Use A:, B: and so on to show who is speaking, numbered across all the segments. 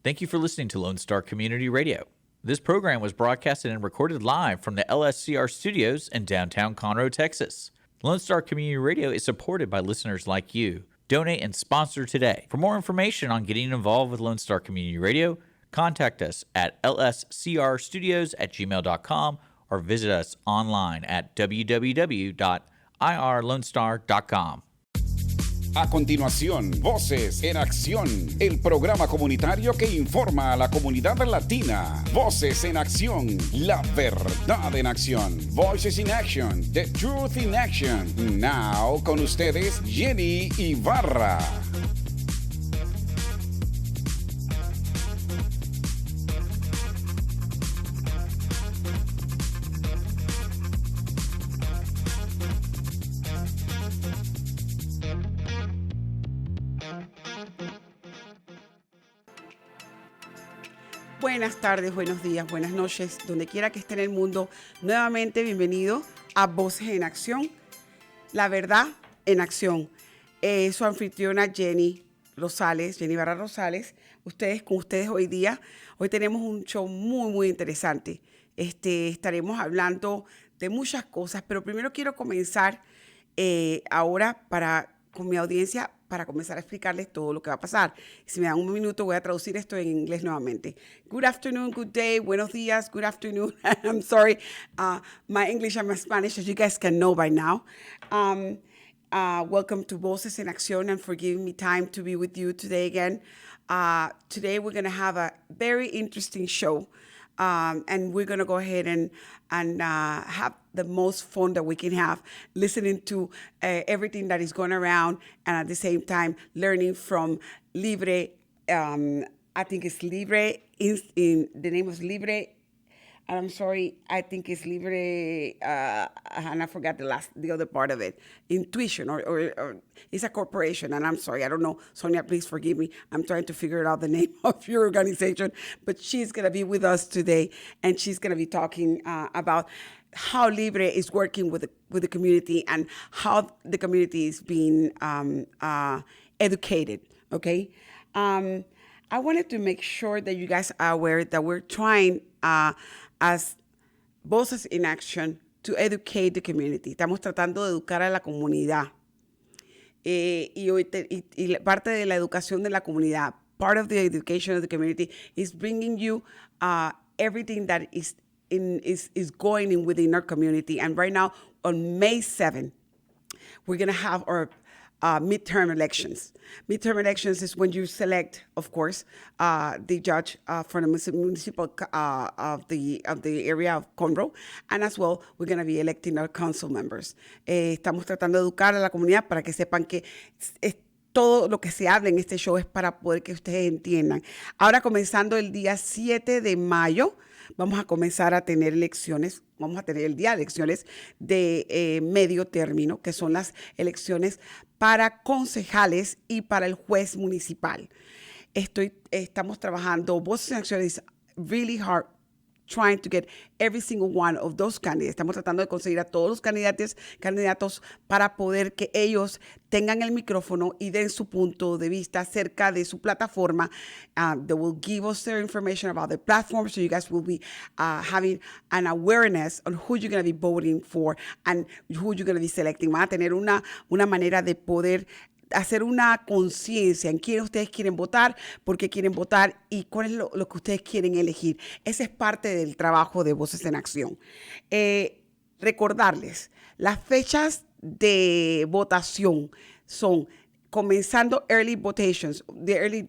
A: Thank you for listening to Lone Star Community Radio. This program was broadcasted and recorded live from the LSCR studios in downtown Conroe, Texas. Lone Star Community Radio is supported by listeners like you. Donate and sponsor today. For more information on getting involved with Lone Star Community Radio, contact us at lscrstudios@gmail.com or visit us online at www.irlonestar.com.
B: A continuación, Voces en Acción, el programa comunitario que informa a la comunidad latina. Voces en Acción, la verdad en acción. Voices in Action, the truth in action. Now, con ustedes, Jenny Ibarra.
C: Buenas tardes, buenos días, buenas noches, donde quiera que esté en el mundo. Nuevamente, bienvenido a Voces en Acción, la verdad en acción. Su anfitriona Jenny Ibarra-Rosales. Con ustedes hoy día. Hoy tenemos un show muy interesante. Estaremos hablando de muchas cosas, pero primero quiero comenzar ahora con mi audiencia para comenzar a explicarles todo lo que va a pasar. Si me dan un minuto, voy a traducir esto en inglés nuevamente. Good afternoon, good day, buenos días, good afternoon. I'm sorry, my English and my Spanish, as you guys can know by now. Welcome to Voces en Accíon, and for giving me time to be with you today again. Today we're going to have a very interesting show. And we're going to go ahead and have the most fun that we can have, listening to everything that is going around, and at the same time learning from Libre. I think it's Libre. The name is Libre. I'm sorry, I think it's Libre, and I forgot the other part of it. Intuition, or it's a corporation, and I'm sorry, I don't know. Sonia, please forgive me. I'm trying to figure out the name of your organization, but she's going to be with us today, and she's going to be talking about how Libre is working with the community and how the community is being educated, okay? I wanted to make sure that you guys are aware that we're trying as Voces in Action to educate the community. Estamos tratando de educar a la comunidad. Y parte de la educación de la comunidad, part of the education of the community, is bringing you everything that is going in within our community. And right now, on May 7th, we're going to have our midterm elections. Midterm elections is when you select, of course, the judge for the municipal of the area of Conroe, and as well, we're going to be electing our council members. Estamos tratando de educar a la comunidad para que sepan que todo lo que se habla en este show es para poder que ustedes entiendan. Ahora, comenzando el día 7 de mayo, vamos a comenzar a tener elecciones. Vamos a tener el día de elecciones de medio término, que son las elecciones para concejales y para el juez municipal. Estamos trabajando, Voces en Acción is really hard trying to get every single one of those candidates. Estamos tratando de conseguir a todos los candidatos para poder que ellos tengan el micrófono y den su punto de vista acerca de su plataforma. They will give us their information about the platform, so you guys will be having an awareness on who you're going to be voting for and who you're going to be selecting. Van a tener una manera de poder hacer una conciencia en quién ustedes quieren votar, por qué quieren votar y cuál es lo que ustedes quieren elegir. Ese es parte del trabajo de Voces en Acción. Recordarles, las fechas de votación son comenzando early votations, the early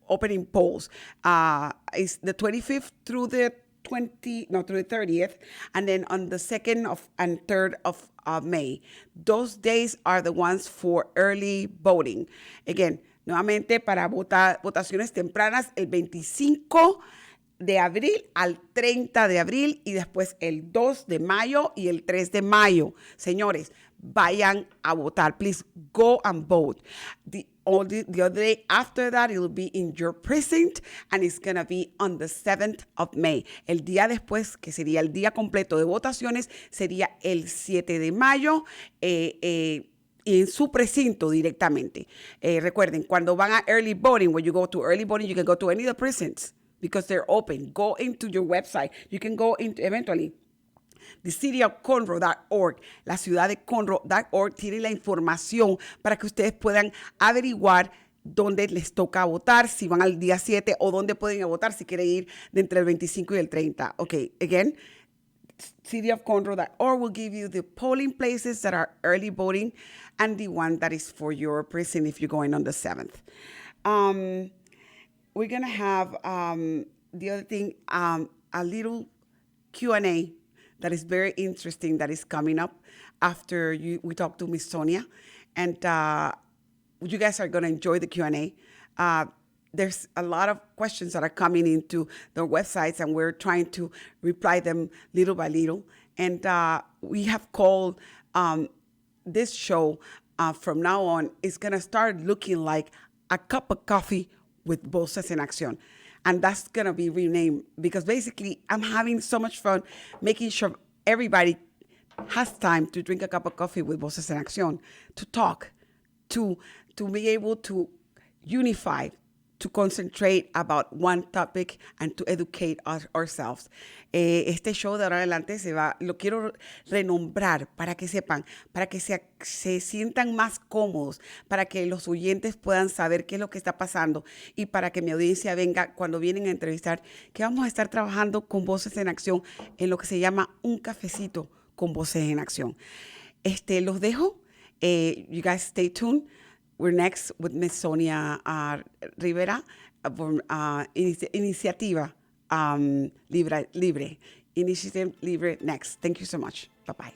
C: opening polls is the 25th through the 30th, and then on the 2nd and 3rd of May. Those days are the ones for early voting. Again, nuevamente para votaciones tempranas el 25 de abril al 30 de abril y después el 2 de mayo y el 3 de mayo. Señores, vayan a votar. Please go and vote. The other day after that, it will be in your precinct, and it's going to be on the 7th of May. El día después, que sería el día completo de votaciones, sería el 7 de mayo. Y en su precinto directamente. Recuerden, cuando van a early voting, when you go to early voting, you can go to any of the precincts because they're open. Go into your website. You can go into eventually thecityofconroe.org, la ciudad de Conroe.org tiene la información para que ustedes puedan averiguar dónde les toca votar, si van al día 7 o dónde pueden ir a votar si quieren ir de entre el 25 y el 30. Okay, again, cityofconroe.org will give you the polling places that are early voting and the one that is for your precinct if you're going on the 7th. We're going to have the other thing, a little Q&A that is very interesting that is coming up after we talk to Miss Sonia. And you guys are going to enjoy the Q&A. There's a lot of questions that are coming into their websites, and we're trying to reply them little by little. And we have called this show from now on, is going to start looking like a cup of coffee with Voces En Accíon. And that's going to be renamed because basically I'm having so much fun making sure everybody has time to drink a cup of coffee with Voces En Accíon, to talk, to be able to unify, to concentrate about one topic and to educate ourselves. Este show de ahora en adelante lo quiero renombrar para que sepan, para que se sientan más cómodos, para que los oyentes puedan saber qué es lo que está pasando y para que mi audiencia venga cuando vienen a entrevistar, que vamos a estar trabajando con Voces en Acción en lo que se llama un cafecito con Voces en Acción. Los dejo. You guys stay tuned. We're next with Miss Sonia Rivera from Iniciativa Libre. Initiative Libre next. Thank you so much. Bye-bye.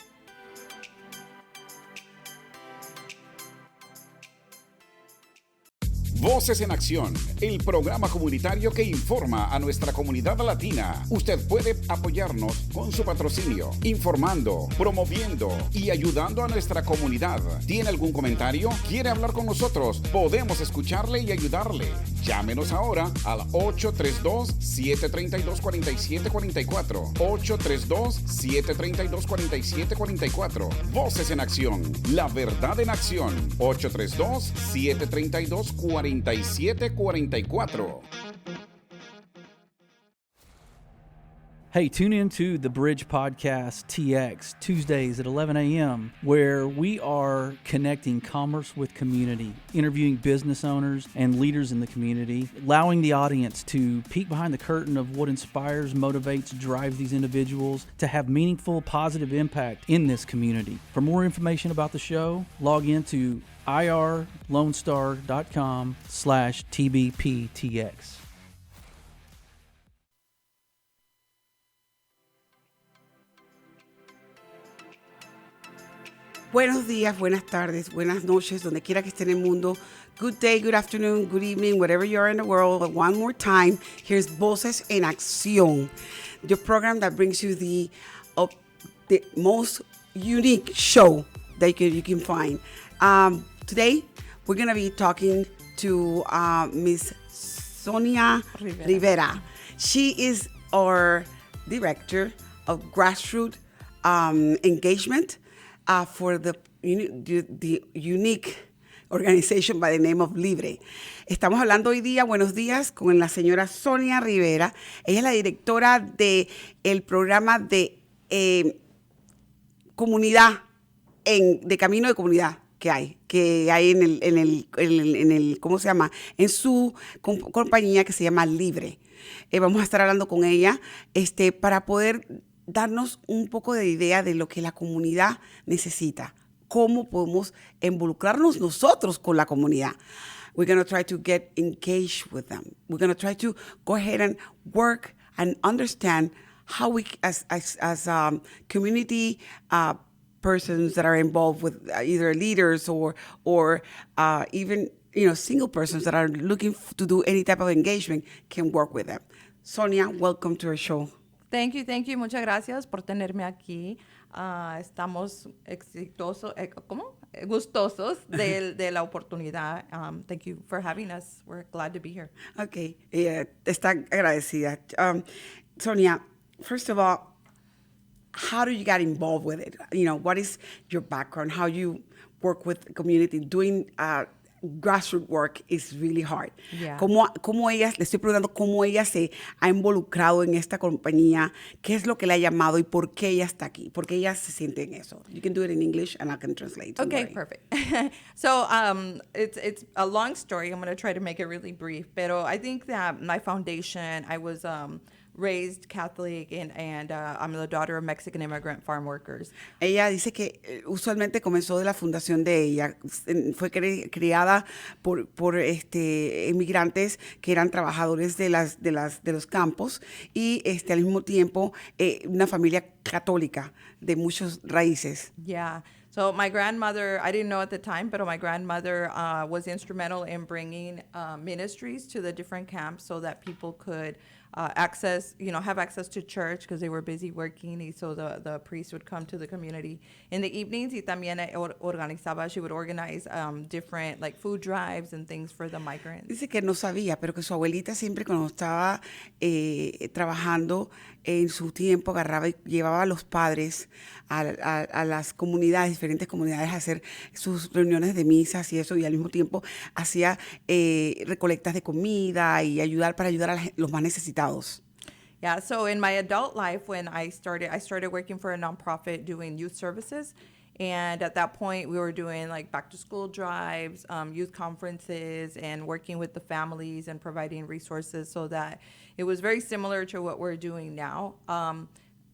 B: Voces en Acción, el programa comunitario que informa a nuestra comunidad latina. Usted puede apoyarnos con su patrocinio, informando, promoviendo y ayudando a nuestra comunidad. ¿Tiene algún comentario? ¿Quiere hablar con nosotros? Podemos escucharle y ayudarle. Llámenos ahora al 832-732-4744. 832-732-4744. Voces en Acción, la verdad en acción. 832-732-4744.
D: Hey, tune in to the Bridge Podcast TX Tuesdays at 11 a.m., where we are connecting commerce with community, interviewing business owners and leaders in the community, allowing the audience to peek behind the curtain of what inspires, motivates, drives these individuals to have meaningful, positive impact in this community. For more information about the show, log into irlonestar.com/TBPTX.
C: Buenos días, buenas tardes, buenas noches, donde quiera que esté en el mundo. Good day, good afternoon, good evening, wherever you are in the world. But one more time, here's Voces En Accíon, the program that brings you the most unique show that you can find. Today, we're going to be talking to Miss Sonia Rivera. She is our director of Grassroots engagement for the unique organization by the name of Libre. Estamos hablando hoy día, buenos días, con la señora Sonia Rivera. Ella es la directora del programa de comunidad, de camino de comunidad que hay en el ¿cómo se llama? En su compañía que se llama Libre. Vamos a estar hablando con ella para poder darnos un poco de idea de lo que la comunidad necesita, cómo podemos involucrarnos nosotros con la comunidad. We're going to try to get engaged with them. We're going to try to go ahead and work and understand how we, as community persons that are involved with either leaders or even single persons that are looking to do any type of engagement, can work with them. Sonia, welcome to our show.
E: Thank you. Muchas gracias por tenerme aquí. Estamos gustosos de la oportunidad. Thank you for having us. We're glad to be here.
C: Okay, está agradecida. Sonia, first of all, how did you get involved with it? What is your background? How you work with the community, doing grassroots work is really hard.
E: Yeah.
C: ¿Cómo ella, le estoy preguntando cómo ella se ha involucrado en esta compañía, qué es lo que le ha llamado y por qué ella está aquí, por qué ella se siente en eso? You can do it in English and I can translate. Don't
E: Okay,
C: worry.
E: perfect. So it's a long story. I'm going to try to make it really brief. Pero I think that my foundation, I was raised Catholic and I'm the daughter of Mexican immigrant farm workers.
C: Ella dice que usualmente comenzó de la fundación de ella. Fue criada por inmigrantes que eran trabajadores de los campos y al mismo tiempo una familia católica de muchas raíces.
E: Yeah. So my grandmother, I didn't know at the time, but my grandmother was instrumental in bringing ministries to the different camps so that people could have access to church because they were busy working. Y so the priest would come to the community in the evenings. Y también she would organize different like food drives and things for the migrants.
C: Dice que no sabía, pero que su abuelita siempre cuando estaba trabajando en su tiempo agarraba y llevaba a los padres a las comunidades, diferentes comunidades, a hacer sus reuniones de misas y eso, y al mismo tiempo hacía recolectas de comida y para ayudar a los más necesitados.
E: Yeah, so in my adult life, when I started working for a nonprofit doing youth services. And at that point, we were doing like back to school drives, youth conferences, and working with the families and providing resources so that it was very similar to what we're doing now.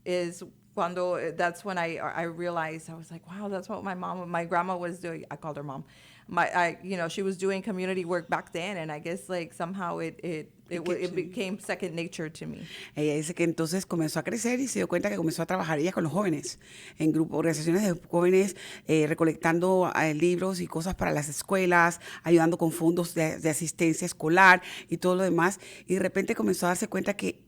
E: That's when I realized, I was like, wow, that's what my grandma was doing. I called her mom. She was doing community work back then, and I guess like somehow it became second nature to me.
C: Ella dice que entonces comenzó a crecer y se dio cuenta que comenzó a trabajar ella con los jóvenes, en grupos, organizaciones de jóvenes, recolectando libros y cosas para las escuelas, ayudando con fondos de asistencia escolar y todo lo demás. Y de repente comenzó a darse cuenta que,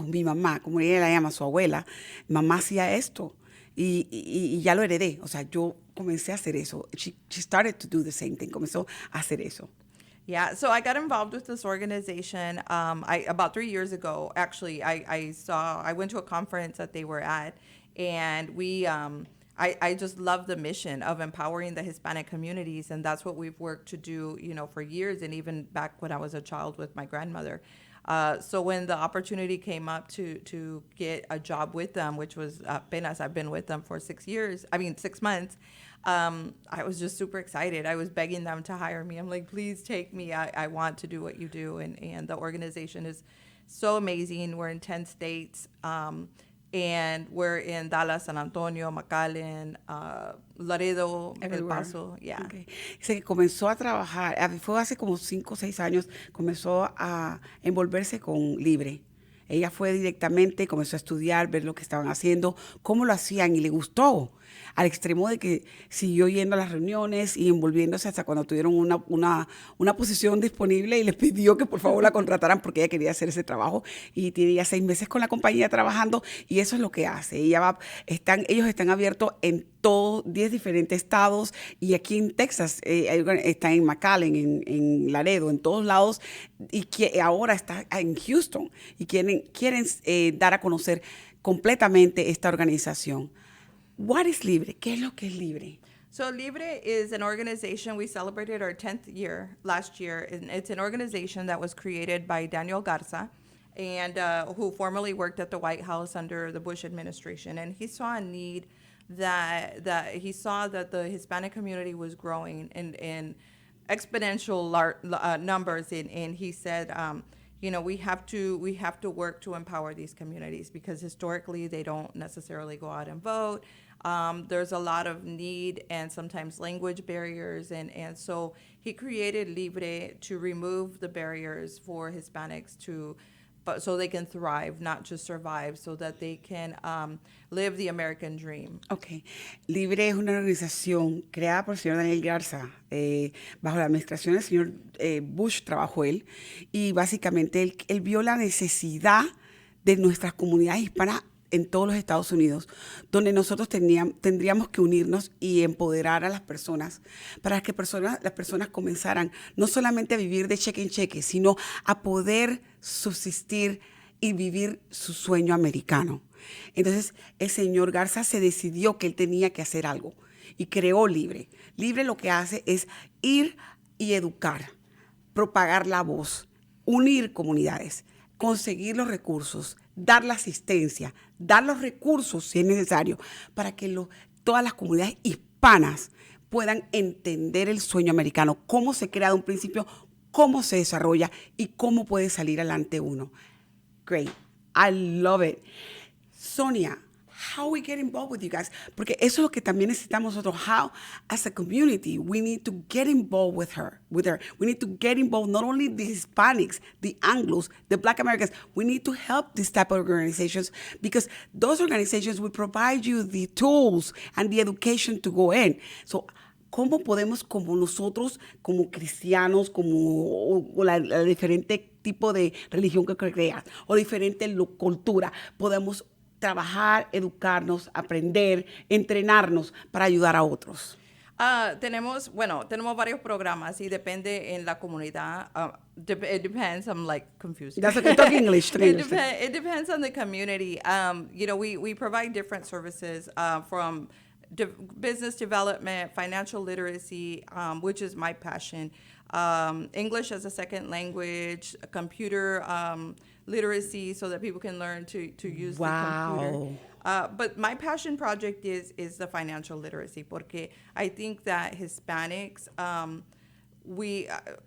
C: mi mamá, como ella la llama, su abuela, mamá hacía esto. Y ya lo heredé. O sea, yo comencé a hacer eso. She started to do the same thing. Comenzó a hacer eso.
E: Yeah, so I got involved with this organization about 3 years ago. Actually, I went to a conference that they were at, and I just love the mission of empowering the Hispanic communities, and that's what we've worked to do, for years, and even back when I was a child with my grandmother. So when the opportunity came up to get a job with them, which was apenas, I've been with them for 6 months, I was just super excited. I was begging them to hire me. I'm like, please take me. I want to do what you do. And the organization is so amazing. We're in 10 states. And we're in Dallas, San Antonio, McAllen, Laredo,
C: Everywhere.
E: El Paso. Yeah.
C: Okay. Dice que comenzó a trabajar, fue hace como 5 o 6 años, comenzó a envolverse con Libre. Ella fue directamente, comenzó a estudiar, ver lo que estaban haciendo, cómo lo hacían y le gustó, al extremo de que siguió yendo a las reuniones y envolviéndose hasta cuando tuvieron una posición disponible y les pidió que por favor la contrataran porque ella quería hacer ese trabajo y tiene ya 6 meses con la compañía trabajando y eso es lo que hace. Ellos están abiertos en todos 10 diferentes estados y aquí en Texas están en McAllen, en Laredo, en todos lados y que ahora está en Houston y quieren dar a conocer completamente esta organización. What is Libre? ¿Qué es lo que es Libre?
E: So Libre is an organization, we celebrated our 10th year last year, and it's an organization that was created by Daniel Garza, and who formerly worked at the White House under the Bush administration. And he saw a need that he saw that the Hispanic community was growing in exponential numbers, and he said, we have to work to empower these communities because historically they don't necessarily go out and vote. There's a lot of need and sometimes language barriers, and so he created Libre to remove the barriers for Hispanics so they can thrive, not just survive, so that they can live the American dream.
C: Okay. Libre es una organización creada por el señor Daniel Garza, bajo la administración del señor Bush trabajó él, y básicamente él vio la necesidad de nuestras comunidades hispanas en todos los Estados Unidos, donde nosotros tendríamos que unirnos y empoderar a las personas para que las personas comenzaran no solamente a vivir de cheque en cheque, sino a poder subsistir y vivir su sueño americano. Entonces, el señor Garza se decidió que él tenía que hacer algo. y creó Libre. Libre lo que hace es ir y educar, propagar la voz, unir comunidades, conseguir los recursos, dar la asistencia, dar los recursos si es necesario, para que todas las comunidades hispanas puedan entender el sueño americano, cómo se crea de un principio, cómo se desarrolla y cómo puede salir adelante uno. Great. I love it. Sonia, how we get involved with you guys? Porque eso es lo que también necesitamos nosotros. How, as a community, we need to get involved with her. We need to get involved, not only the Hispanics, the Anglos, the Black Americans. We need to help these type of organizations because those organizations will provide you the tools and the education to go in. So, ¿cómo podemos, como nosotros, como cristianos, como la diferente tipo de religión que creas, o diferente cultura, podemos trabajar, educarnos, aprender, entrenarnos para ayudar a otros?
E: Tenemos varios programas y depende en la comunidad. It depends. I'm like confused.
C: That's okay. Talk English.
E: It depends on the community. We provide different services from business development, financial literacy, which is my passion, English as a second language, computer literacy, so that people can learn to use the computer. But my passion project is the financial literacy, porque I think that Hispanics,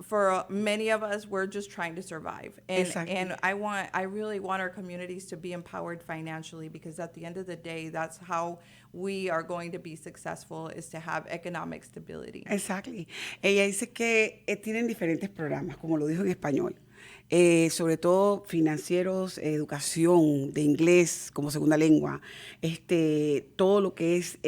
E: for many of us, we're just trying to survive. And I really want our communities to be empowered financially, because at the end of the day, that's how we are going to be successful, is to have economic stability.
C: Exactly. Ella dice que tienen diferentes programas, como lo dijo en español. Sobre todo financieros, educación de inglés como segunda lengua, todo lo que es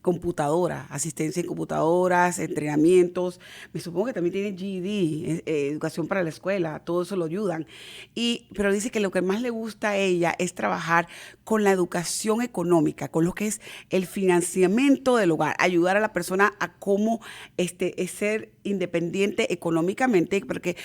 C: computadora, asistencia en computadoras, entrenamientos. Me supongo que también tiene GED, educación para la escuela, todo eso lo ayudan. Pero dice que lo que más le gusta a ella es trabajar con la educación económica, con lo que es el financiamiento del hogar, ayudar a la persona a cómo ser independiente económicamente, porque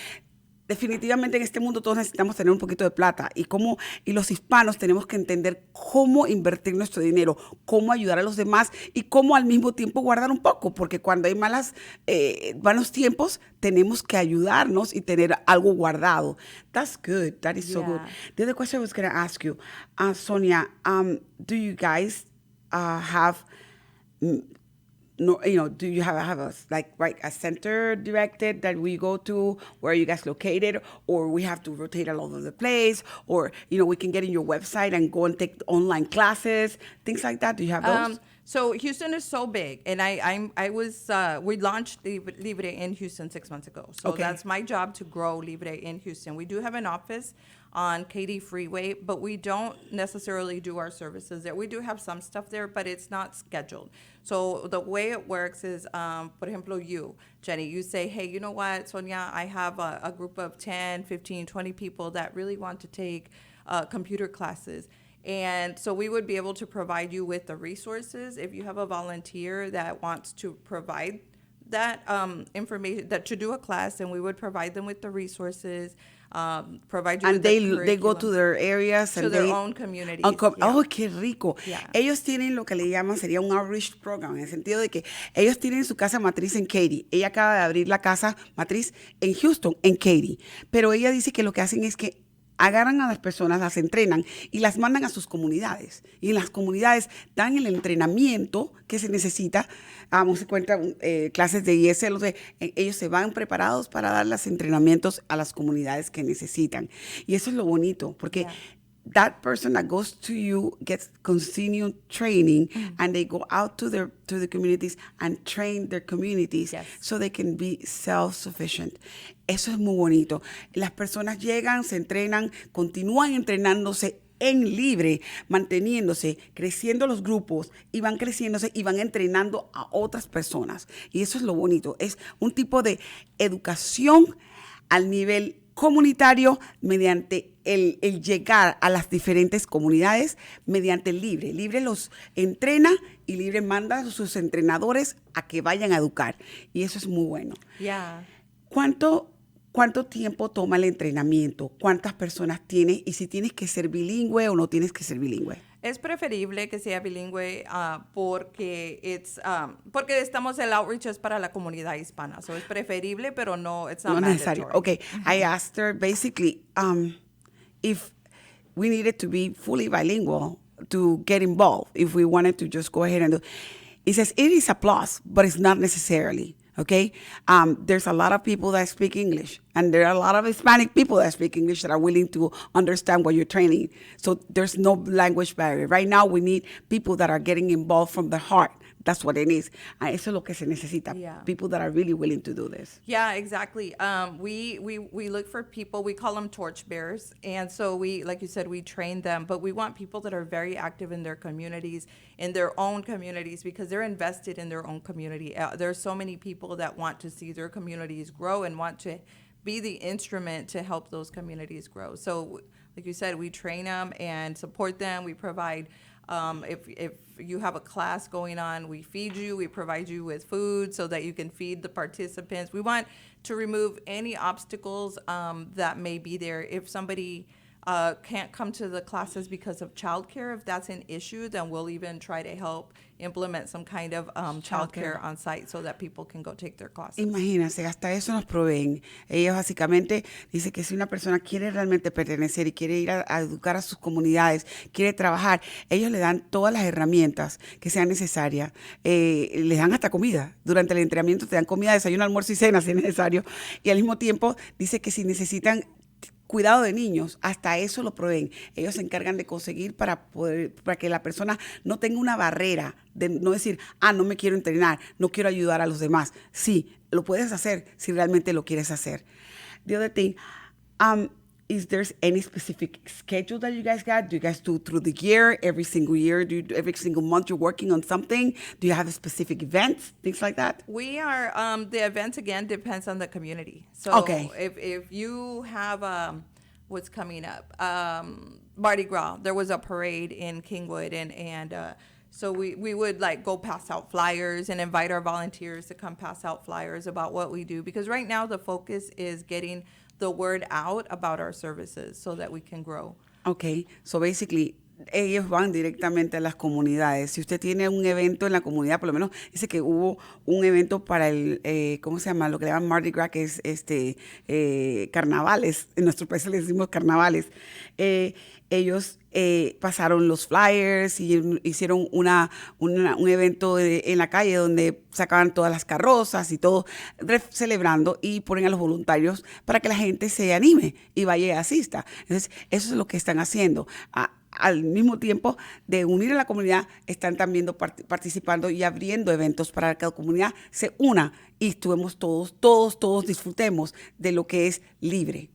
C: definitivamente en este mundo todos necesitamos tener un poquito de plata y los hispanos tenemos que entender cómo invertir nuestro dinero, cómo ayudar a los demás y cómo al mismo tiempo guardar un poco, porque cuando hay malos tiempos tenemos que ayudarnos y tener algo guardado. That's good. That is so good. The other question I was going to ask you, Sonia, do you guys have... do you have a center directed that we go to where you guys located, or we have to rotate all over the place, or we can get in your website and go and take online classes, things like that? Do you have those?
E: So Houston is so big, and we launched Libre in Houston 6 months ago. So that's my job, to grow Libre in Houston. We do have an office on Katy Freeway, but we don't necessarily do our services there. We do have some stuff there, but it's not scheduled. So the way it works is, por ejemplo, Jenny, you say, hey, you know what, Sonia, I have a group of 10, 15, 20 people that really want to take computer classes. And so we would be able to provide you with the resources. If you have a volunteer that wants to provide that information, that to do a class, and we would provide them with the resources, provide you with the curriculum.
C: They go to their areas
E: to their own communities.
C: Oh, qué rico.
E: Yeah.
C: Ellos tienen lo que le llaman, sería un outreach program, en el sentido de que ellos tienen su casa matriz en Katy. Ella acaba de abrir la casa matriz en Houston, en Katy. Pero ella dice que lo que hacen es que agarran a las personas, las entrenan y las mandan a sus comunidades. Y en las comunidades dan el entrenamiento que se necesita. Se encuentran clases de ESL. Ellos se van preparados para dar los entrenamientos a las comunidades que necesitan. Y eso es lo bonito, porque that person that goes to you gets continued training, and they go out to the communities and train their communities so they can be self-sufficient. Eso es muy bonito. Las personas llegan, se entrenan, continúan entrenándose en Libre, manteniéndose, creciendo los grupos, y van creciéndose y van entrenando a otras personas. Y eso es lo bonito. Es un tipo de educación al nivel comunitario mediante el llegar a las diferentes comunidades mediante Libre. Libre los entrena y Libre manda a sus entrenadores a que vayan a educar. Y eso es muy bueno.
E: Yeah.
C: ¿Cuánto tiempo toma el entrenamiento? ¿Cuántas personas tienes? Y si tienes que ser bilingüe o no tienes que ser bilingüe.
E: Es preferible que sea bilingüe porque porque estamos el outreach es para la comunidad hispana. So es preferible, pero no, it's not
C: necessary.
E: mandatory.
C: Okay, I asked her basically if we needed to be fully bilingual to get involved, if we wanted to just go ahead and do. He says it is a plus, but it's not necessarily. Okay, there's a lot of people that speak English, and there are a lot of Hispanic people that speak English that are willing to understand what you're training. So there's no language barrier. Right now, we need people that are getting involved from the heart. That's what it is. Eso es lo que se necesita.
E: Yeah.
C: People that are really willing to do this.
E: Yeah, exactly. We look for people, we call them torchbearers. And so we, like you said, we train them, but we want people that are very active in their communities, in their own communities, because they're invested in their own community. There are so many people that want to see their communities grow and want to be the instrument to help those communities grow. So like you said, we train them and support them. We provide if you have a class going on, we feed you, we provide you with food so that you can feed the participants. We want to remove any obstacles that may be there. If somebody can't come to the classes because of childcare, if that's an issue, then we'll even try to help implement some kind of childcare on site so that people can go take their classes.
C: Imagínense, hasta eso nos proveen. Ellos básicamente dicen que si una persona quiere realmente pertenecer y quiere ir a educar a sus comunidades, quiere trabajar, ellos le dan todas las herramientas que sean necesarias. Les dan hasta comida. Durante el entrenamiento te dan comida, desayuno, almuerzo y cena si es necesario. Y al mismo tiempo dice que si necesitan cuidado de niños, hasta eso lo proveen. Ellos se encargan de conseguir para que la persona no tenga una barrera de no decir, no me quiero entrenar, no quiero ayudar a los demás. Sí, lo puedes hacer si realmente lo quieres hacer. The other thing, is there any specific schedule that you guys got? Do you guys do through the year, every single year? Every single month you're working on something? Do you have specific events, things like that?
E: We are, the events again depends on the community. So
C: Okay.
E: if you have, what's coming up, Mardi Gras, there was a parade in Kingwood and so we would like go pass out flyers and invite our volunteers to come pass out flyers about what we do. Because right now the focus is getting the word out about our services so that we can grow.
C: Okay, so basically, ellos van directamente a las comunidades. Si usted tiene un evento en la comunidad, por lo menos dice que hubo un evento para el, ¿cómo se llama? Lo que le llaman Mardi Gras, que es carnavales. En nuestro país le decimos carnavales. Ellos pasaron los flyers y hicieron un evento en la calle donde sacaban todas las carrozas y todo, celebrando, y ponen a los voluntarios para que la gente se anime y vaya y asista. Entonces, eso es lo que están haciendo. Al mismo tiempo de unir a la comunidad, están también participando y abriendo eventos para que la comunidad se una y estuvemos todos disfrutemos de lo que es Libre.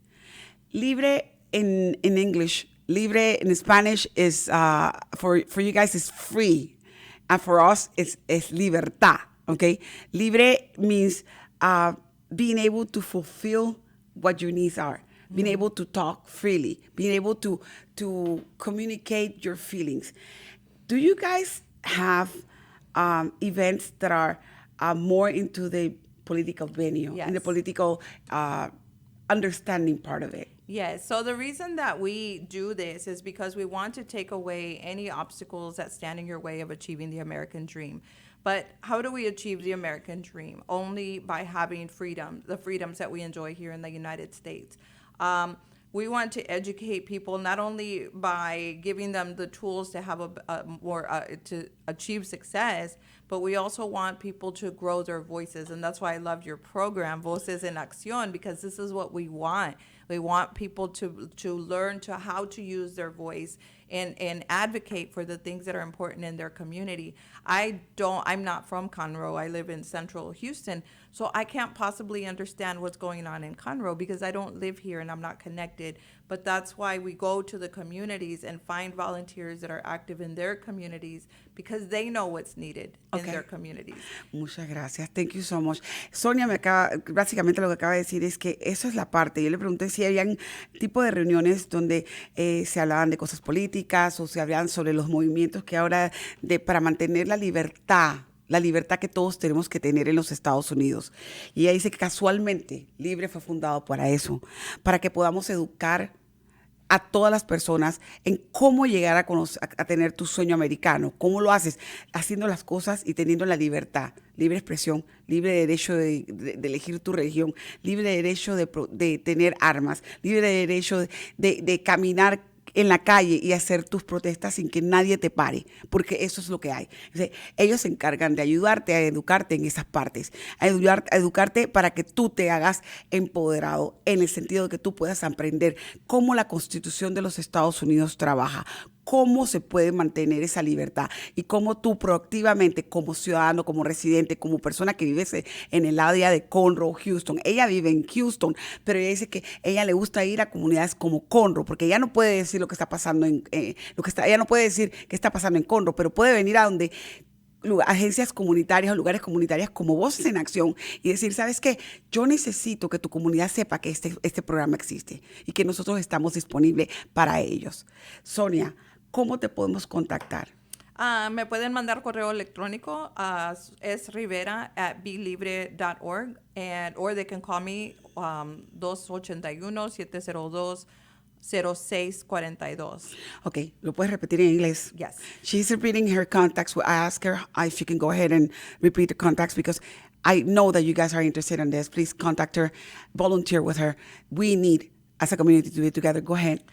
C: Libre in English, Libre in Spanish is, for you guys, is free. And for us, it's libertad, okay? Libre means being able to fulfill what your needs are. Being able to talk freely, being able to communicate your feelings. Do you guys have events that are more into the political venue,
E: Yes.
C: in the political understanding part of it?
E: Yes. So the reason that we do this is because we want to take away any obstacles that stand in your way of achieving the American dream. But how do we achieve the American dream? Only by having freedom, the freedoms that we enjoy here in the United States. We want to educate people not only by giving them the tools to have to achieve success, but we also want people to grow their voices. And that's why I loved your program, Voces En Accíon, because this is what we want. We want people to learn how to use their voice and advocate for the things that are important in their community. I'm not from Conroe. I live in central Houston, so I can't possibly understand what's going on in Conroe because I don't live here and I'm not connected. But that's why we go to the communities and find volunteers that are active in their communities because they know what's needed in their communities.
C: Muchas gracias. Thank you so much. Sonia básicamente lo que acaba de decir es que eso es la parte. Yo le pregunté si habían tipo de reuniones donde se hablaban de cosas políticas o se hablaban sobre los movimientos que ahora para mantener la libertad que todos tenemos que tener en los Estados Unidos. Y ella dice que casualmente Libre fue fundado para eso, para que podamos educar a todas las personas en cómo llegar a tener tu sueño americano. ¿Cómo lo haces? Haciendo las cosas y teniendo la libertad, libre expresión, libre derecho de elegir tu religión, libre derecho de tener armas, libre derecho de caminar en la calle y hacer tus protestas sin que nadie te pare, porque eso es lo que hay. Entonces, ellos se encargan de ayudarte a educarte en esas partes, a educarte para que tú te hagas empoderado en el sentido de que tú puedas aprender cómo la Constitución de los Estados Unidos trabaja, cómo se puede mantener esa libertad y cómo tú proactivamente como ciudadano, como residente, como persona que vive en el área de Conroe, Houston. Ella vive en Houston, pero ella dice que ella le gusta ir a comunidades como Conroe, porque ella no puede decir lo que está pasando ella no puede decir qué está pasando en Conroe, pero puede venir a donde agencias comunitarias o lugares comunitarios como Voces en Acción y decir, ¿sabes qué? Yo necesito que tu comunidad sepa que este programa existe y que nosotros estamos disponibles para ellos. Sonia, ¿cómo te podemos contactar?
E: Me pueden mandar correo electrónico a srivera@bilibre.org or they can call me 281-702-0642.
C: Okay, ¿lo puedes repetir en inglés?
E: Yes.
C: She's repeating her contacts. I ask her if she can go ahead and repeat the contacts because I know that you guys are interested in this. Please contact her, volunteer with her. We need, as a community, to be together. Go ahead.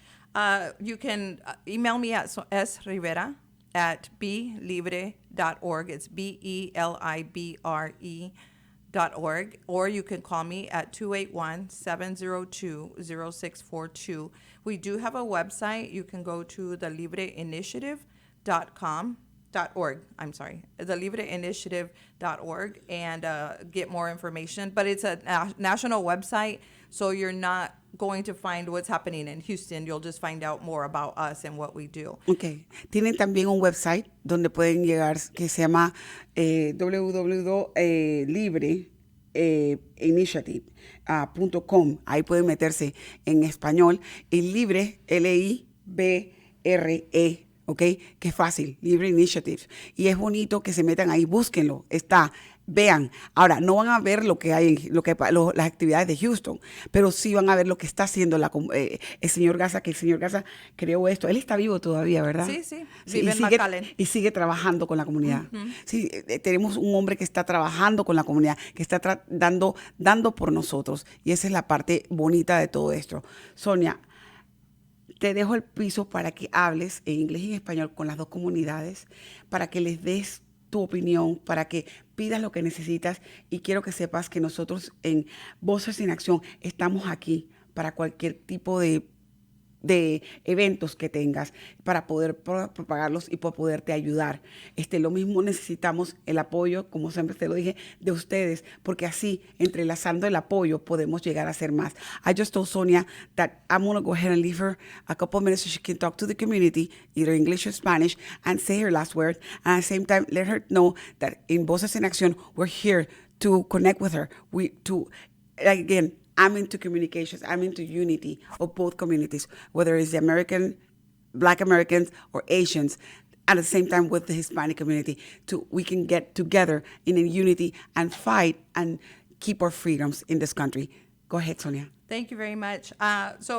E: You can email me at srivera@bilibre.org. It's BELIBRE.org. Or you can call me at 281-702-0642. We do have a website. You can go to the libreinitiative.org. I'm sorry, the libreinitiative.org and get more information. But it's a national website, so you're not going to find what's happening in Houston. You'll just find out more about us and what we do.
C: Okay. Tienen también un website donde pueden llegar que se llama www.libreinitiative.com. Ahí pueden meterse en español. Y Libre, Libre, ¿ok? Que es fácil, Libre Initiative. Y es bonito que se metan ahí, búsquenlo. Está, vean. Ahora, no van a ver lo que hay, las actividades de Houston, pero sí van a ver lo que está haciendo el señor Garza, que el señor Garza creó esto. Él está vivo todavía, ¿verdad?
E: Sí. Vive en McAllen.
C: Y sigue trabajando con la comunidad. Sí, tenemos un hombre que está trabajando con la comunidad, que está dando por nosotros. Y esa es la parte bonita de todo esto. Sonia, te dejo el piso para que hables en inglés y en español con las dos comunidades, para que les des tu opinión, para que pidas lo que necesitas, y quiero que sepas que nosotros en Voces en Acción estamos aquí para cualquier tipo de eventos que tengas, para poder propagarlos y para poderte ayudar. Lo mismo necesitamos el apoyo, como siempre te lo dije, de ustedes, porque así, entrelazando el apoyo, podemos llegar a hacer más. I just told Sonia that I'm going to go ahead and leave her a couple of minutes so she can talk to the community, either English or Spanish, and say her last word, and at the same time, let her know that in Voces en Acción, we're here to connect with her. Again, I'm into communications. I'm into unity of both communities, whether it's the Black Americans or Asians, at the same time with the Hispanic community. We can get together in a unity and fight and keep our freedoms in this country. Go ahead, Sonia.
E: Thank you very much. As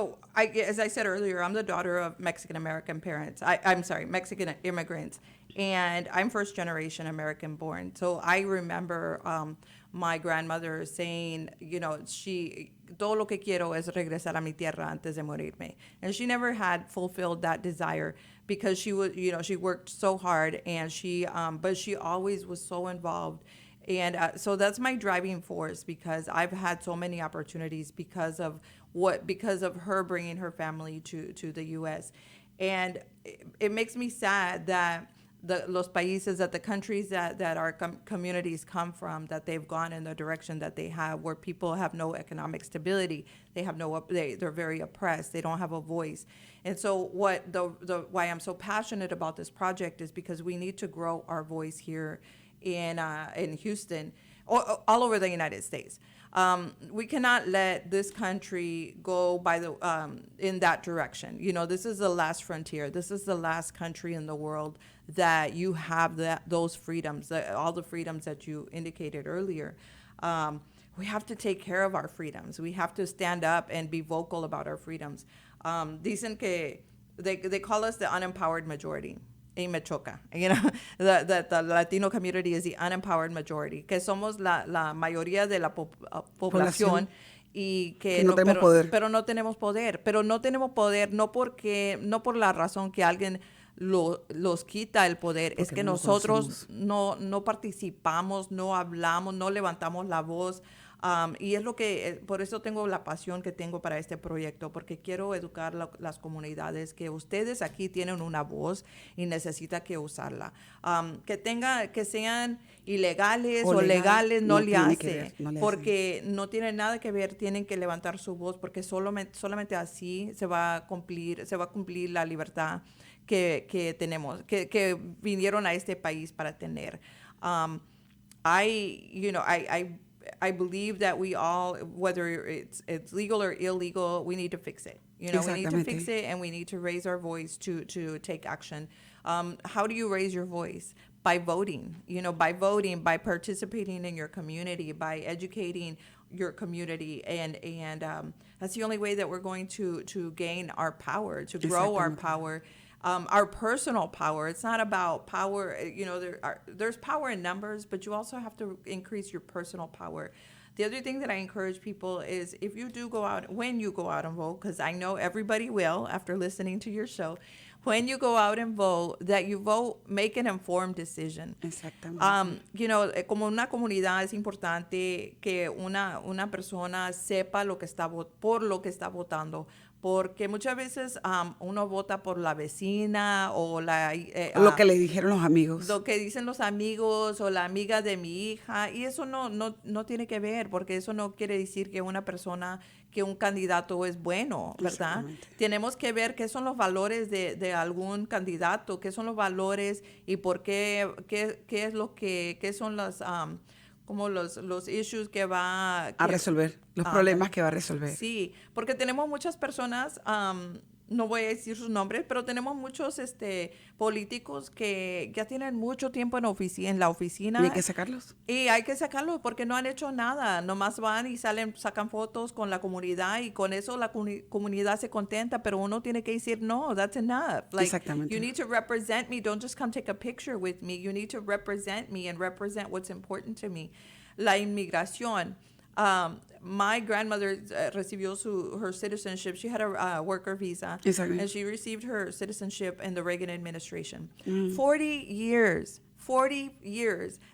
E: I said earlier, I'm the daughter of Mexican-American parents. I'm sorry, Mexican immigrants. And I'm first-generation American-born. So I remember my grandmother saying, todo lo que quiero es regresar a mi tierra antes de morirme. And she never had fulfilled that desire because she worked so hard, and but she always was so involved. And so that's my driving force, because I've had so many opportunities because of her bringing her family to the U.S. And it makes me sad that the countries that our communities come from, that they've gone in the direction that they have, where people have no economic stability, they're very oppressed, they don't have a voice. And so why I'm so passionate about this project is because we need to grow our voice here in Houston, all over the United States. We cannot let this country go in that direction. This is the last frontier. This is the last country in the world that you have those freedoms, all the freedoms that you indicated earlier. We have to take care of our freedoms. We have to stand up and be vocal about our freedoms. Dicen que they call us the unempowered majority. Y me choca, you know, that the Latino community is the unempowered majority, que somos la mayoría de la población y que
C: no tenemos poder.
E: Pero no tenemos poder. Pero no tenemos poder no por la razón que alguien los quita el poder, es que nosotros no participamos, no hablamos, no levantamos la voz. Y es lo que, por eso tengo la pasión que tengo para este proyecto, porque quiero educar las comunidades, que ustedes aquí tienen una voz y necesitan que usarla. Que sean ilegales o legales, no le hace, porque no tiene nada que ver, tienen que levantar su voz, porque solamente así se va a cumplir la libertad que tenemos, que vinieron a este país para tener. I believe that we all, whether it's legal or illegal, we need to fix it. You know, we need to fix it, and we need to raise our voice to take action. How do you raise your voice? By voting. You know, by voting, by participating in your community, by educating your community, and that's the only way that we're going to gain our power, to grow our power. Our personal power. It's not about power. You know, there's power in numbers, but you also have to increase your personal power. The other thing that I encourage people is when you go out and vote, because I know everybody will after listening to your show, when you go out and vote, that you vote, make an informed decision.
C: Exactamente.
E: You know, como una comunidad es importante que una persona sepa por lo que está votando. Porque muchas veces uno vota por la vecina o
C: lo que le dijeron los amigos.
E: Lo que dicen los amigos o la amiga de mi hija. Y eso no tiene que ver, porque eso no quiere decir que un candidato es bueno, ¿verdad? Tenemos que ver qué son los valores de algún candidato, qué son los valores y por qué son las... como los issues que va
C: a resolver, los problemas que va a resolver.
E: Sí, porque tenemos muchas personas, no voy a decir sus nombres, pero tenemos muchos políticos que ya tienen mucho tiempo en la oficina.
C: Y hay que sacarlos.
E: Y hay que sacarlos porque no han hecho nada. Nomás van y sacan fotos con la comunidad y con eso la comunidad se contenta, pero uno tiene que decir, no, that's enough. Like,
C: exactamente.
E: You need to represent me. Don't just come take a picture with me. You need to represent me and represent what's important to me. La inmigración. My grandmother recibió her citizenship. She had a worker visa.
C: Exactly.
E: And she received her citizenship in the Reagan administration. 40 years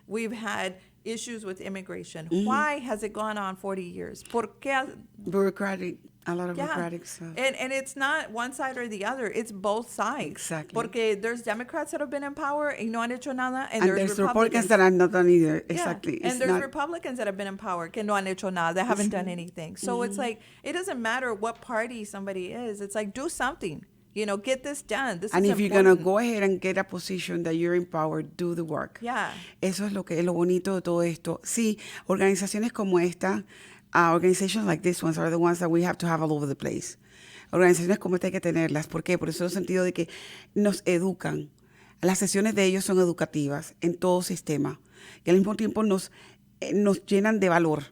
E: we've had issues with immigration. Why has it gone on 40 years? ¿Por qué?
C: Bureaucratic. A lot of bureaucratic stuff.
E: And it's not one side or the other. It's both sides.
C: Exactly.
E: Porque there's Democrats that have been in power y no han hecho nada.
C: And there's Republicans that have not done either.
E: Yeah.
C: Exactly.
E: And there's Republicans that have been in power que no han hecho nada. They haven't done anything. So it's like, it doesn't matter what party somebody is. It's like, do something. You know, get this done. This
C: and
E: is
C: if
E: important.
C: you're going to go ahead and get a position that you're in power, do the work.
E: Yeah.
C: Eso es lo bonito de todo esto. Sí, organizaciones como esta, organizations like this ones are the ones that we have to have all over the place. Organizaciones como esta hay que tenerlas. ¿Por qué? Por eso el sentido de que nos educan. Las sesiones de ellos son educativas en todo sistema. Y al mismo tiempo nos llenan de valor.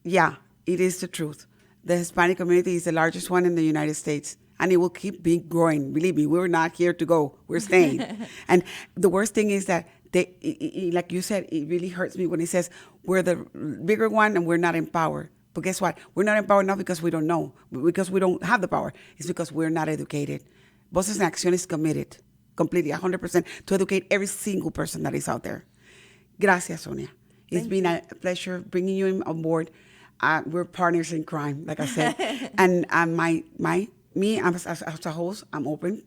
C: Yeah, it is the truth. The Hispanic community is the largest one in the United States. And it will keep growing. Believe me, we're not here to go. We're staying. And the worst thing is that, like you said, it really hurts me when it says we're the bigger one and we're not in power. But guess what? We're not in power not because we don't know, because we don't have the power. It's because we're not educated. Voces En Accíon is committed, completely, 100%, to educate every single person that is out there. Gracias, Sonia. It's been a pleasure bringing you on board. We're partners in crime, like I said. And me as a host, I'm open.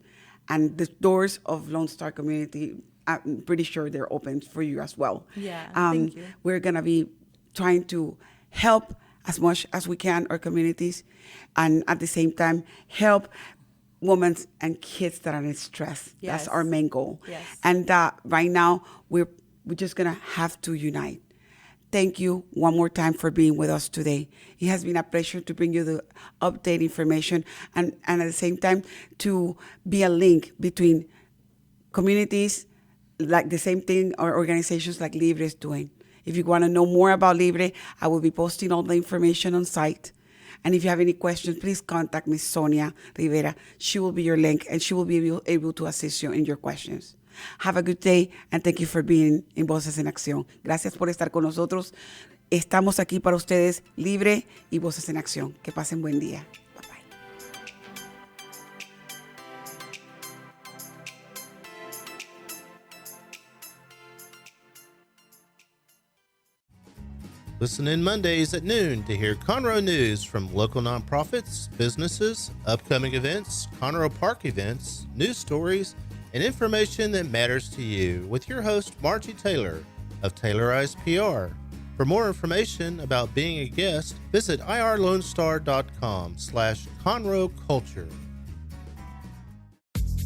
C: And the doors of Lone Star community, I'm pretty sure they're open for you as well.
E: Yeah, thank you.
C: We're going to be trying to help as much as we can our communities, and at the same time, help women and kids that are in stress.
E: Yes.
C: That's our main goal.
E: Yes.
C: And right now, we're just going to have to unite. Thank you one more time for being with us today. It has been a pleasure to bring you the update information and at the same time to be a link between communities, like the same thing our organizations like Libre is doing. If you want to know more about Libre, I will be posting all the information on site. And if you have any questions, please contact Miss Sonia Rivera. She will be your link, and she will be able to assist you in your questions. Have a good day, and thank you for being in Voces en Acción. Gracias por estar con nosotros. Estamos aquí para ustedes, Libre y Voces en Acción. Que pasen buen día. Bye-bye.
F: Listen in Mondays at noon to hear Conroe news from local nonprofits, businesses, upcoming events, Conroe Park events, news stories, and information that matters to you with your host, Margie Taylor of Taylorized PR. For more information about being a guest, visit irlonestar.com/Conroe Culture.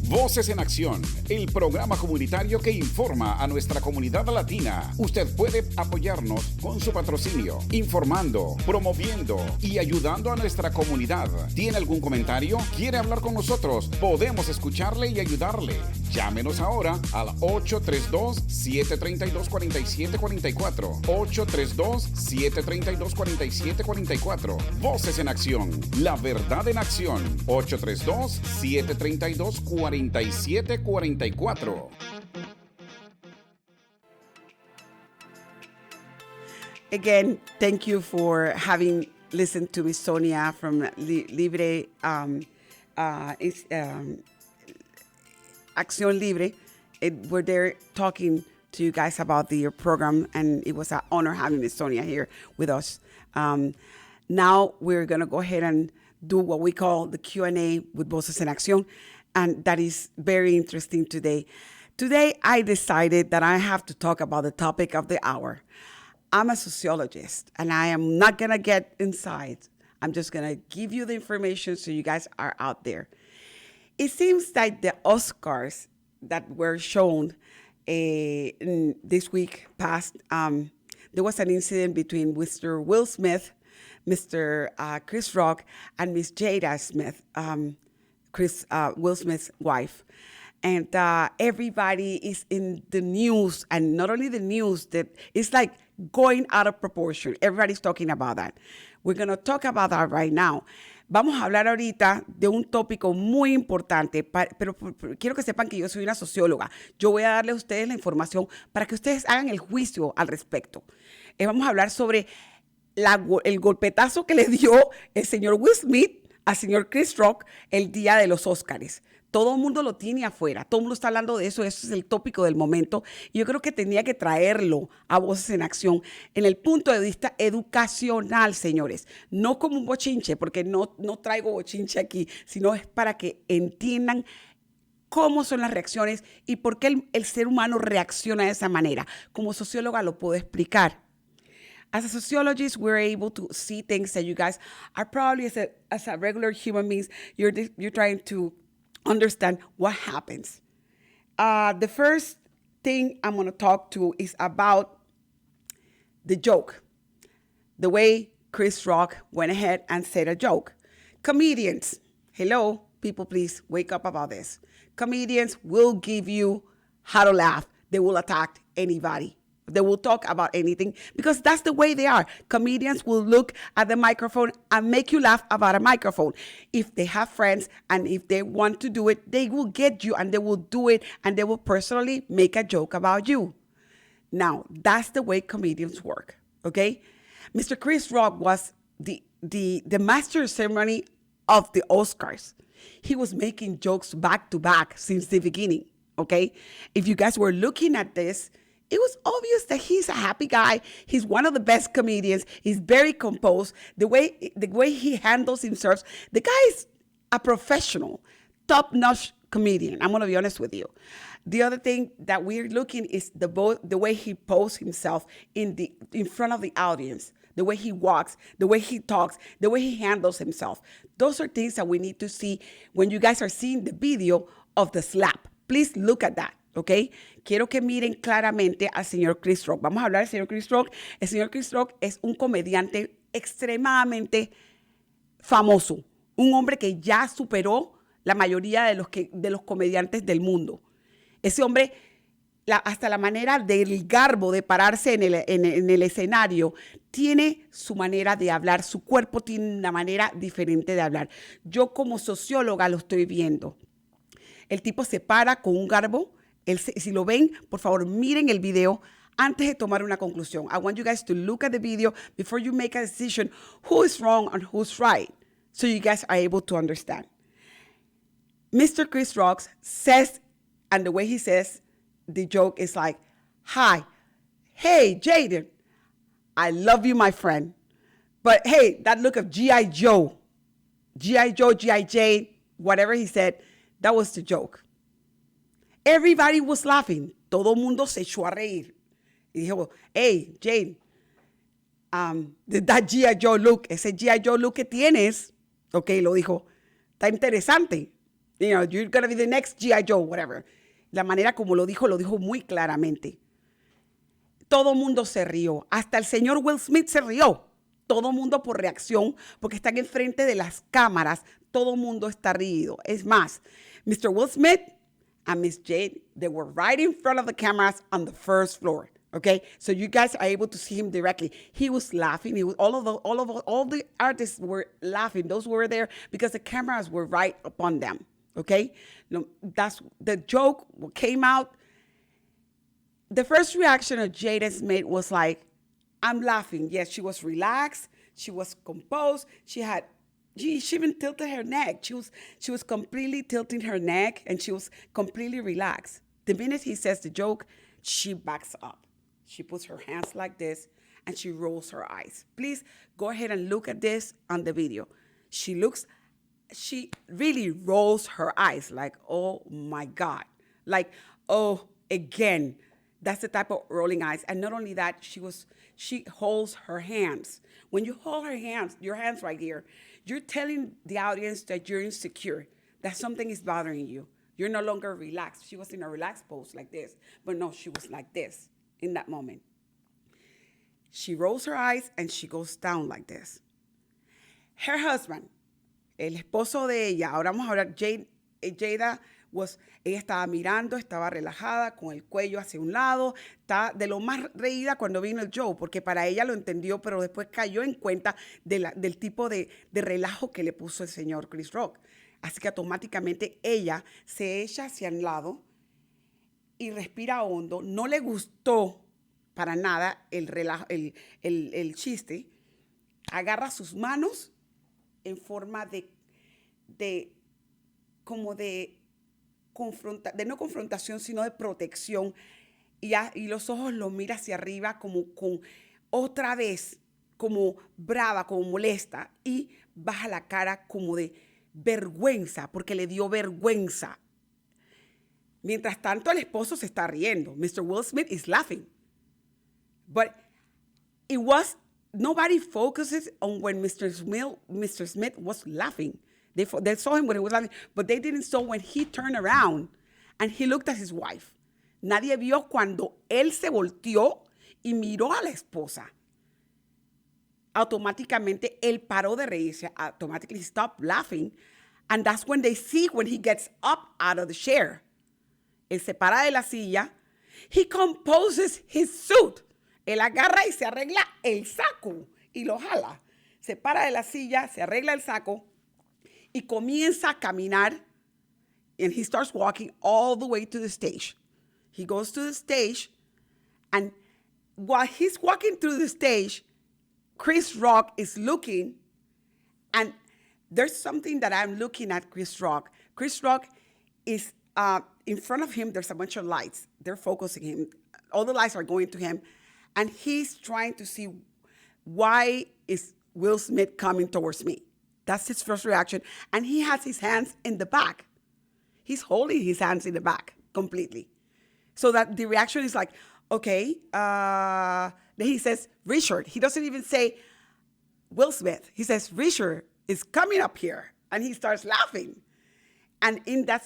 B: Voces en Acción, el programa comunitario que informa a nuestra comunidad latina. Usted puede apoyarnos con su patrocinio, informando, promoviendo y ayudando a nuestra comunidad. ¿Tiene algún comentario? ¿Quiere hablar con nosotros? Podemos escucharle y ayudarle. Llámenos ahora al 832-732-4744. 832-732-4744. Voces en Acción, la verdad en acción. 832-732-4744.
C: Again, thank you for having listened to Miss Sonia from Libre, Accion Libre. We're there talking to you guys about your program, and it was an honor having Miss Sonia here with us. Now we're going to go ahead and do what we call the Q&A with Voces en Acción. And that is very interesting today. Today, I decided that I have to talk about the topic of the hour. I'm a sociologist, and I am not going to get inside. I'm just going to give you the information so you guys are out there. It seems like the Oscars that were shown this week past, there was an incident between Mr. Will Smith, Mr. Chris Rock, and Miss Jada Smith, Will Smith's wife. And everybody is in the news, and not only the news, that it's like going out of proportion. Everybody's talking about that. We're going to talk about that right now. Vamos a hablar ahorita de un tópico muy importante, pero quiero que sepan que yo soy una socióloga. Yo voy a darle a ustedes la información para que ustedes hagan el juicio al respecto. Vamos a hablar sobre el golpetazo que le dio el señor Will Smith al señor Chris Rock el día de los Óscares. Todo el mundo lo tiene afuera, todo el mundo está hablando de eso, eso es el tópico del momento. Y yo creo que tenía que traerlo a Voces en Acción en el punto de vista educacional, señores. No como un bochinche, porque no traigo bochinche aquí, sino es para que entiendan cómo son las reacciones y por qué el ser humano reacciona de esa manera. Como socióloga lo puedo explicar. As a sociologist, we're able to see things that you guys are probably, as a regular human beings, you're trying to understand what happens. The first thing I'm going to talk to is about the joke. The way Chris Rock went ahead and said a joke. Comedians, hello, people, please wake up about this. Comedians will give you how to laugh. They will attack anybody. They will talk about anything because that's the way they are. Comedians will look at the microphone and make you laugh about a microphone. If they have friends and if they want to do it, they will get you and they will do it and they will personally make a joke about you. Now, that's the way comedians work, okay? Mr. Chris Rock was the master ceremony of the Oscars. He was making jokes back to back since the beginning, okay? If you guys were looking at this, it was obvious that he's a happy guy. He's one of the best comedians. He's very composed. The way he handles himself, the guy is a professional, top-notch comedian. I'm going to be honest with you. The other thing that we're looking is the way he poses himself in front of the audience, the way he walks, the way he talks, the way he handles himself. Those are things that we need to see when you guys are seeing the video of the slap. Please look at that. ¿Ok? Quiero que miren claramente al señor Chris Rock. Vamos a hablar del señor Chris Rock. El señor Chris Rock es un comediante extremadamente famoso. Un hombre que ya superó la mayoría de los comediantes del mundo. Ese hombre hasta la manera del garbo de pararse en el escenario, tiene su manera de hablar, su cuerpo tiene una manera diferente de hablar. Yo como socióloga lo estoy viendo. El tipo se para con un garbo. Si lo ven, por favor, miren el video antes de tomar una conclusión. I want you guys to look at the video before you make a decision who is wrong and who's right, so you guys are able to understand. Mr. Chris Rock says, and the way he says the joke is like, hi, hey, Jaden, I love you, my friend. But hey, that look of G.I. Joe, G.I. Jane, whatever he said, that was the joke. Everybody was laughing. Todo mundo se echó a reír. Y dijo, hey, Jane, that G.I. Joe look, ese G.I. Joe look que tienes, okay, lo dijo, está interesante. You know, you're going to be the next G.I. Joe, whatever. La manera como lo dijo muy claramente. Todo mundo se rió. Hasta el señor Will Smith se rió. Todo mundo por reacción, porque están enfrente de las cámaras. Todo mundo está rido. Es más, Mr. Will Smith and Miss Jade, they were right in front of the cameras on the first floor. Okay, so you guys are able to see him directly. He was laughing. He was, all the artists were laughing. Those who were there because the cameras were right upon them. Okay, no, that's the joke came out. The first reaction of Jada Smith was like, I'm laughing. Yes, she was relaxed. She was composed. She even tilted her neck. She was completely tilting her neck, and she was completely relaxed. The minute he says the joke, she backs up. She puts her hands like this, and she rolls her eyes. Please go ahead and look at this on the video. She really rolls her eyes like, oh my God. Like, oh, again. That's the type of rolling eyes. And not only that, she holds her hands. When you hold her hands, your hands right here, you're telling the audience that you're insecure, that something is bothering you. You're no longer relaxed. She was in a relaxed pose like this, but no, she was like this in that moment. She rolls her eyes and she goes down like this. Her husband, el esposo de ella, ahora vamos a hablar, Jada ella estaba mirando, estaba relajada, con el cuello hacia un lado, está de lo más reída cuando vino el show, porque para ella lo entendió, pero después cayó en cuenta del tipo de relajo que le puso el señor Chris Rock. Así que automáticamente ella se echa hacia un lado y respira hondo. No le gustó para nada el relajo, el chiste. Agarra sus manos en forma de no confrontación, sino de protección, y los ojos los mira hacia arriba como otra vez, como brava, como molesta, y baja la cara como de vergüenza, porque le dio vergüenza. Mientras tanto, el esposo se está riendo. Mr. Will Smith is laughing. But nobody focuses on when Mr. Smith was laughing. They saw him when he was laughing, but they didn't saw when he turned around and he looked at his wife. Nadie vio cuando él se volteó y miró a la esposa. Automáticamente, él paró de reírse. Automatically, he stopped laughing. And that's when they see when he gets up out of the chair. Él se para de la silla. He composes his suit. Él agarra y se arregla el saco y lo jala. Se para de la silla, se arregla el saco y comienza a caminar, and he starts walking all the way to the stage. He goes to the stage, and while he's walking through the stage, Chris Rock is looking, and there's something that I'm looking at Chris Rock. Chris Rock is, in front of him, there's a bunch of lights. They're focusing him. All the lights are going to him, and he's trying to see, why is Will Smith coming towards me? That's his first reaction. And he has his hands in the back. He's holding his hands in the back completely. So that the reaction is like, okay. Then he says, Richard. He doesn't even say Will Smith. He says, Richard is coming up here. And he starts laughing. And in that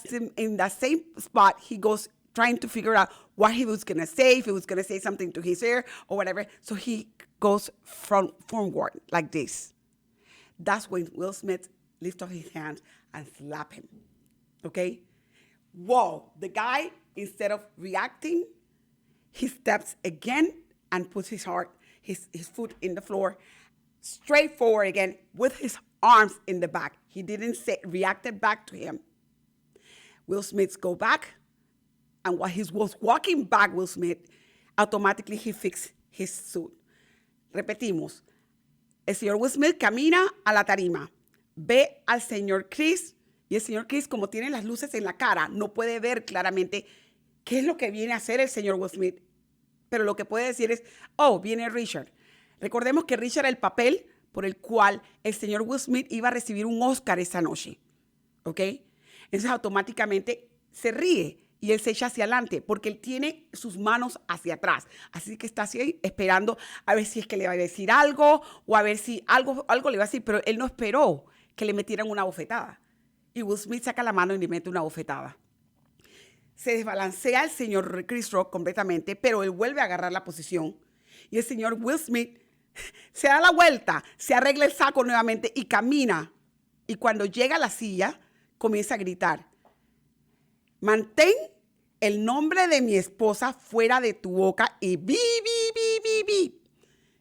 C: same spot, he goes trying to figure out what he was going to say, if he was going to say something to his ear or whatever. So he goes forward like this. That's when Will Smith lifts up his hands and slap him. Okay? Whoa. The guy, instead of reacting, he steps again and puts his foot in the floor, straight forward again with his arms in the back. He didn't reacted back to him. Will Smith go back, and while he was walking back, Will Smith, automatically he fixed his suit. Repetimos, el señor Will Smith camina a la tarima, ve al señor Chris, y el señor Chris, como tiene las luces en la cara, no puede ver claramente qué es lo que viene a hacer el señor Will Smith. Pero lo que puede decir es, oh, viene Richard. Recordemos que Richard era el papel por el cual el señor Will Smith iba a recibir un Oscar esa noche. ¿Ok? Entonces automáticamente se ríe y él se echa hacia adelante porque él tiene sus manos hacia atrás. Así que está así esperando a ver si es que le va a decir algo o a ver si algo le va a decir, pero él no esperó que le metieran una bofetada. Y Will Smith saca la mano y le mete una bofetada. Se desbalancea el señor Chris Rock completamente, pero él vuelve a agarrar la posición. Y el señor Will Smith se da la vuelta, se arregla el saco nuevamente y camina. Y cuando llega a la silla, comienza a gritar: mantén el nombre de mi esposa fuera de tu boca y bi,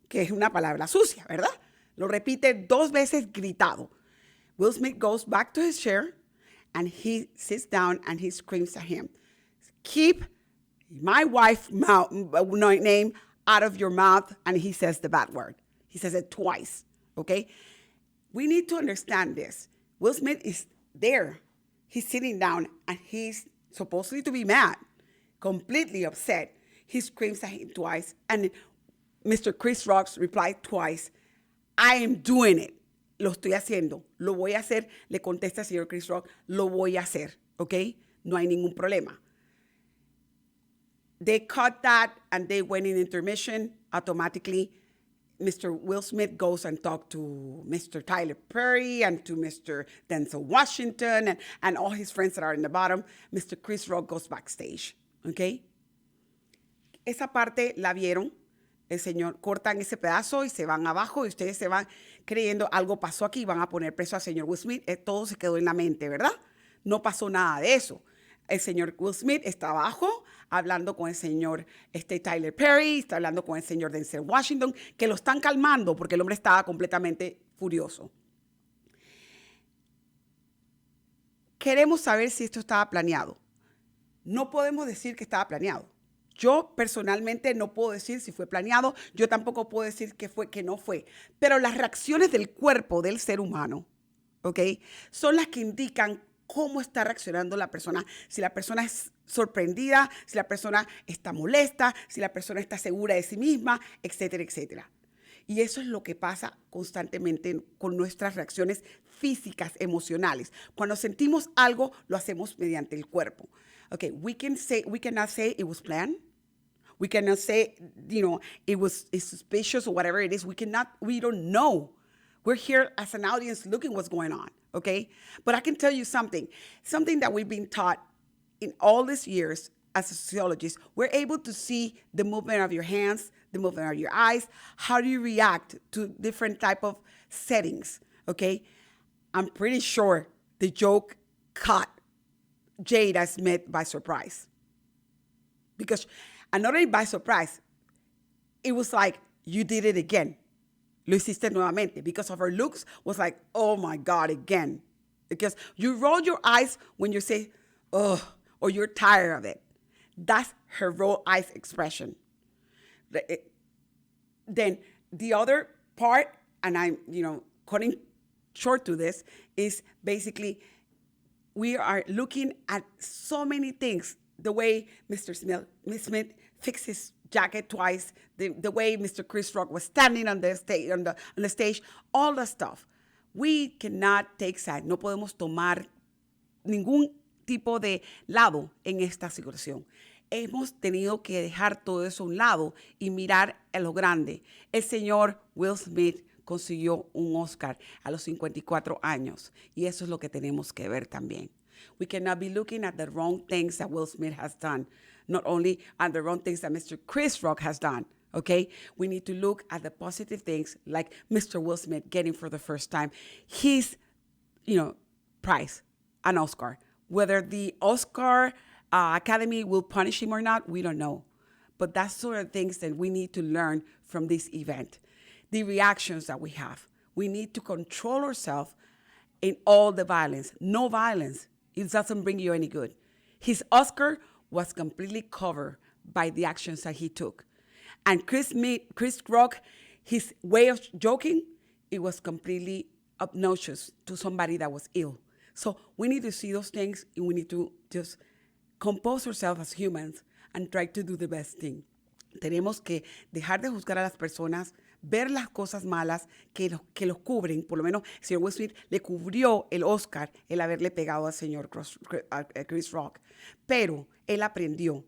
C: que es una palabra sucia, ¿verdad? Lo repite 2 veces gritado. Will Smith goes back to his chair and he sits down and he screams at him, keep my wife's name out of your mouth, and he says the bad word. He says it twice, okay? We need to understand this. Will Smith is there. He's sitting down, and he's supposedly to be mad, completely upset. He screams at him twice, and Mr. Chris Rock replied twice, I am doing it. Lo estoy haciendo. Lo voy a hacer. Le contesta el señor Chris Rock, lo voy a hacer, okay? No hay ningún problema. They cut that, and they went in intermission. Automatically, Mr. Will Smith goes and talks to Mr. Tyler Perry and to Mr. Denzel Washington and all his friends that are in the bottom. Mr. Chris Rock goes backstage, ¿ok? Esa parte la vieron. El señor, cortan ese pedazo y se van abajo y ustedes se van creyendo algo pasó aquí y van a poner preso al señor Will Smith. Todo se quedó en la mente, ¿verdad? No pasó nada de eso. El señor Will Smith está abajo hablando con el señor Tyler Perry, está hablando con el señor Denzel Washington, que lo están calmando porque el hombre estaba completamente furioso. Queremos saber si esto estaba planeado. No podemos decir que estaba planeado. Yo personalmente no puedo decir si fue planeado, yo tampoco puedo decir que no fue. Pero las reacciones del cuerpo del ser humano, ¿ok?, son las que indican cómo está reaccionando la persona, si la persona es sorprendida, si la persona está molesta, si la persona está segura de sí misma, etcétera, etcétera. Y eso es lo que pasa constantemente con nuestras reacciones físicas, emocionales. Cuando sentimos algo, lo hacemos mediante el cuerpo. Okay, we cannot say it was planned. We cannot say, it's suspicious or whatever it is. We don't know. We're here as an audience looking what's going on, okay? But I can tell you something that we've been taught in all these years as sociologists. We're able to see the movement of your hands, the movement of your eyes. How do you react to different type of settings, okay? I'm pretty sure the joke caught Jada Smith by surprise. And not only by surprise, it was like, you did it again. Lo hiciste nuevamente. Because of her looks, was like, oh my God, again. Because you roll your eyes when you say, ugh, or you're tired of it. That's her roll eyes expression. Then the other part, and I'm, cutting short to this, is basically we are looking at so many things. The way Mr. Smith fixed his jacket twice, the way Mr. Chris Rock was standing on the stage, all the stuff. We cannot take side. No podemos tomar ningún tipo de lado en esta situación. Hemos tenido que dejar todo eso a un lado y mirar a lo grande. El señor Will Smith consiguió un Oscar a los 54 años y eso es lo que tenemos que ver también. We cannot be looking at the wrong things that Will Smith has done, not only at the wrong things that Mr. Chris Rock has done, okay? We need to look at the positive things like Mr. Will Smith getting for the first time his, prize, an Oscar. Whether the Oscar Academy will punish him or not, we don't know. But that's sort of things that we need to learn from this event. The reactions that we have. We need to control ourselves in all the violence. No violence. It doesn't bring you any good. His Oscar was completely covered by the actions that he took. And Chris Rock, his way of joking, it was completely obnoxious to somebody that was ill. So we need to see those things, and we need to just compose ourselves as humans and try to do the best thing. Tenemos que dejar de juzgar a las personas, ver las cosas malas que los cubren. Por lo menos el señor Will Smith le cubrió el Oscar el haberle pegado al señor Chris Rock. Pero él aprendió.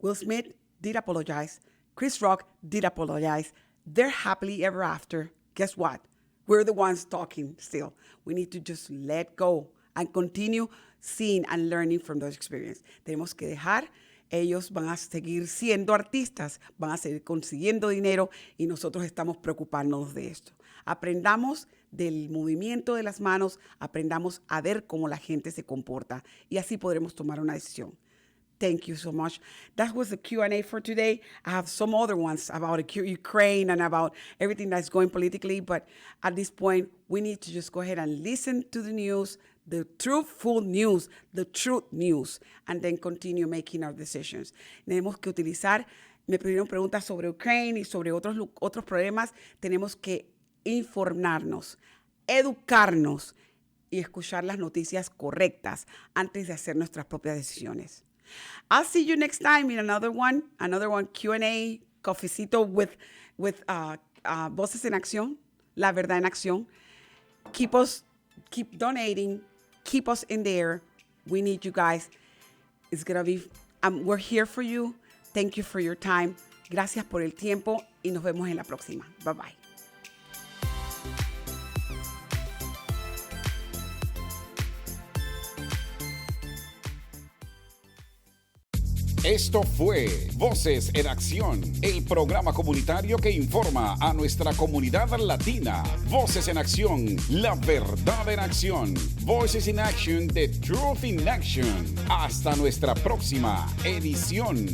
C: Will Smith did apologize. Chris Rock did apologize. They're happily ever after. Guess what? We're the ones talking still. We need to just let go and continue seeing and learning from those experiences. Tenemos que dejar. Ellos van a seguir siendo artistas, van a seguir consiguiendo dinero y nosotros estamos preocupándonos de esto. Aprendamos del movimiento de las manos, aprendamos a ver cómo la gente se comporta y así podremos tomar una decisión. Thank you so much. That was the Q&A for today. I have some other ones about Ukraine and about everything that's going politically, but at this point, we need to just go ahead and listen to the news, the truthful news, the truth news, and then continue making our decisions. Tenemos que utilizar, me pidieron preguntas sobre Ukraine y sobre otros problemas. Tenemos que informarnos, educarnos y escuchar las noticias correctas antes de hacer nuestras propias decisiones. I'll see you next time in another one Q&A, Cafecito with Voces En Accíon, La Verdad en Acción. Keep donating, keep us in there. We need you guys. It's gonna be, we're here for you. Thank you for your time. Gracias por el tiempo y nos vemos en la próxima. Bye bye.
B: Esto fue Voces en Acción, el programa comunitario que informa a nuestra comunidad latina. Voces en Acción, la verdad en acción. Voices in Action, the truth in action. Hasta nuestra próxima edición.